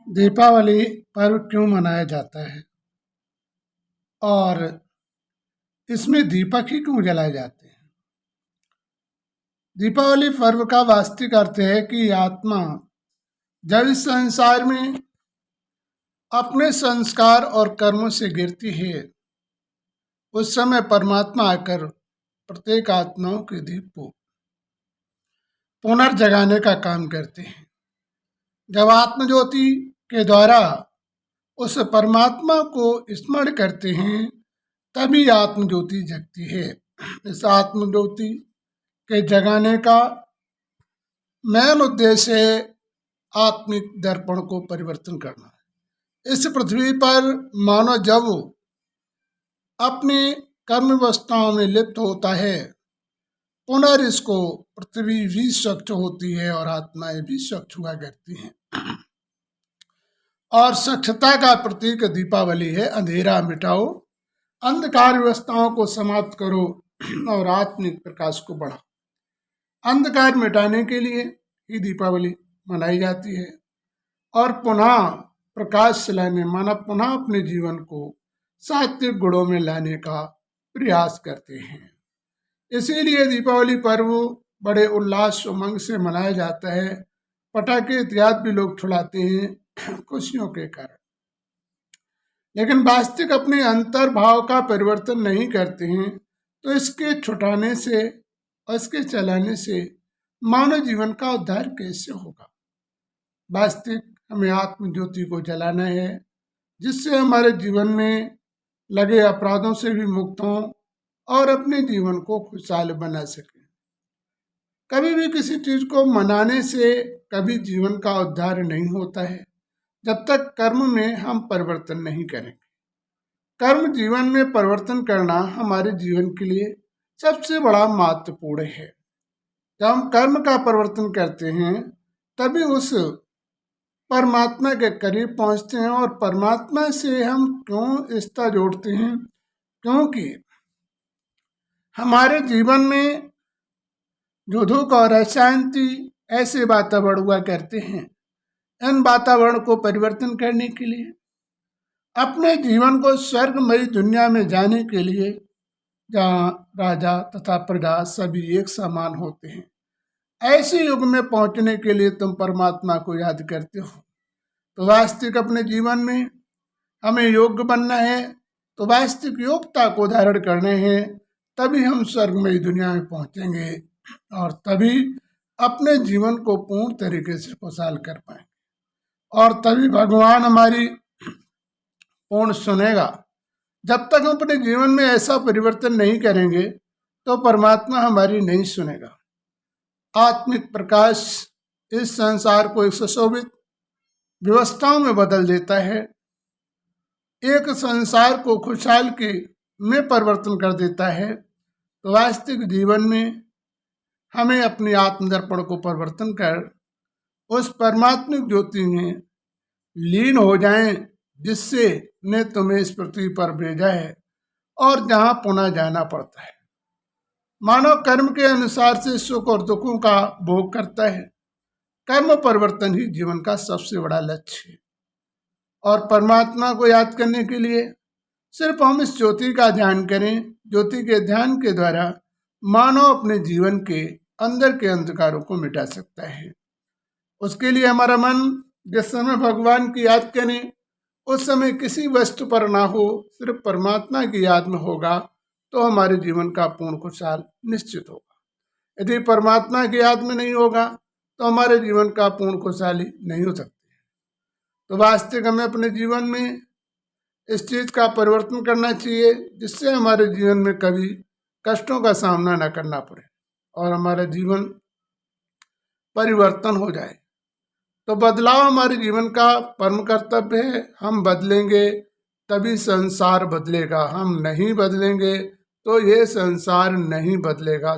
दीपावली पर्व क्यों मनाया जाता है और इसमें दीपक ही क्यों जलाए जाते हैं? दीपावली पर्व का वास्तविक अर्थ है कि आत्मा जब इस संसार में अपने संस्कार और कर्मों से गिरती है, उस समय परमात्मा आकर प्रत्येक आत्माओं के दीप को पुनर्जगाने का काम करते हैं। जब आत्मज्योति के द्वारा उस परमात्मा को स्मरण करते हैं, तभी आत्मज्योति जगती है। इस आत्मज्योति के जगाने का मेन उद्देश्य है आत्मिक दर्पण को परिवर्तन करना। इस पृथ्वी पर मानव जब अपनी कर्म व्यवस्थाओं में लिप्त होता है, पुनर् पृथ्वी भी स्वच्छ होती है और आत्माएं भी स्वच्छ हुआ करती हैं। और स्वच्छता का प्रतीक दीपावली है। अंधेरा मिटाओ, अंधकार व्यवस्थाओं को समाप्त करो और आत्मिक प्रकाश को बढ़ाओ। अंधकार मिटाने के लिए ही दीपावली मनाई जाती है और पुनः प्रकाश लाने, मानव पुनः अपने जीवन को सात्विक गुणों में लाने का प्रयास करते हैं। इसीलिए दीपावली पर्व बड़े उल्लास उमंग से मनाया जाता है। पटाखे इत्यादि भी लोग छुड़ाते हैं खुशियों के कारण, लेकिन वास्तविक अपने अंतर्भाव का परिवर्तन नहीं करते हैं, तो इसके छुटाने से और इसके चलाने से मानव जीवन का उद्धार कैसे होगा? वास्तविक हमें आत्मज्योति को जलाना है, जिससे हमारे जीवन में लगे अपराधों से भी मुक्त हों और अपने जीवन को खुशहाल बना सकें। कभी भी किसी चीज को मनाने से कभी जीवन का उद्धार नहीं होता है, जब तक कर्म में हम परिवर्तन नहीं करेंगे। कर्म जीवन में परिवर्तन करना हमारे जीवन के लिए सबसे बड़ा महत्वपूर्ण है। जब हम कर्म का परिवर्तन करते हैं, तभी उस परमात्मा के करीब पहुंचते हैं। और परमात्मा से हम क्यों रिश्ता जोड़ते हैं? क्योंकि हमारे जीवन में जो दुख और अशांति ऐसे वातावरण हुआ करते हैं, इन वातावरण को परिवर्तन करने के लिए, अपने जीवन को स्वर्गमयी दुनिया में जाने के लिए, जहाँ राजा तथा प्रजा सभी एक समान होते हैं, ऐसे युग में पहुंचने के लिए तुम परमात्मा को याद करते हो। तो वास्तविक अपने जीवन में हमें योग्य बनना है, तो वास्तविक योग्यता को धारण करने हैं, तभी हम स्वर्गमयी दुनिया में पहुंचेंगे और तभी अपने जीवन को पूर्ण तरीके से खुशहाल कर पाएंगे और तभी भगवान हमारी पूर्ण सुनेगा। जब तक हम अपने जीवन में ऐसा परिवर्तन नहीं करेंगे, तो परमात्मा हमारी नहीं सुनेगा। आत्मिक प्रकाश इस संसार को एक सुशोभित व्यवस्थाओं में बदल देता है, एक संसार को खुशहाल के में परिवर्तन कर देता है। तो वास्तविक जीवन में हमें अपनी आत्मदर्पण को परिवर्तन कर उस परमात्मिक ज्योति में लीन हो जाएं, जिससे ने तुम्हें इस पृथ्वी पर भेजा है और जहां पुनः जाना पड़ता है। मानव कर्म के अनुसार से सुख और दुखों का भोग करता है। कर्म परिवर्तन ही जीवन का सबसे बड़ा लक्ष्य है और परमात्मा को याद करने के लिए सिर्फ हम इस ज्योति का ध्यान करें। ज्योति के ध्यान के द्वारा मानव अपने जीवन के अंदर के अंधकारों को मिटा सकता है। उसके लिए हमारा मन जिस समय भगवान की याद करें, उस समय किसी वस्तु पर ना हो, सिर्फ परमात्मा की याद में होगा, तो हमारे जीवन का पूर्ण खुशहाल निश्चित होगा। यदि परमात्मा की याद में नहीं होगा, तो हमारे जीवन का पूर्ण खुशहाली नहीं हो सकती। तो वास्तविक हमें अपने जीवन में इस चीज का परिवर्तन करना चाहिए, जिससे हमारे जीवन में कभी कष्टों का सामना न करना पड़े और हमारा जीवन परिवर्तन हो जाए। तो बदलाव हमारे जीवन का परम कर्तव्य है। हम बदलेंगे तभी संसार बदलेगा, हम नहीं बदलेंगे तो ये संसार नहीं बदलेगा।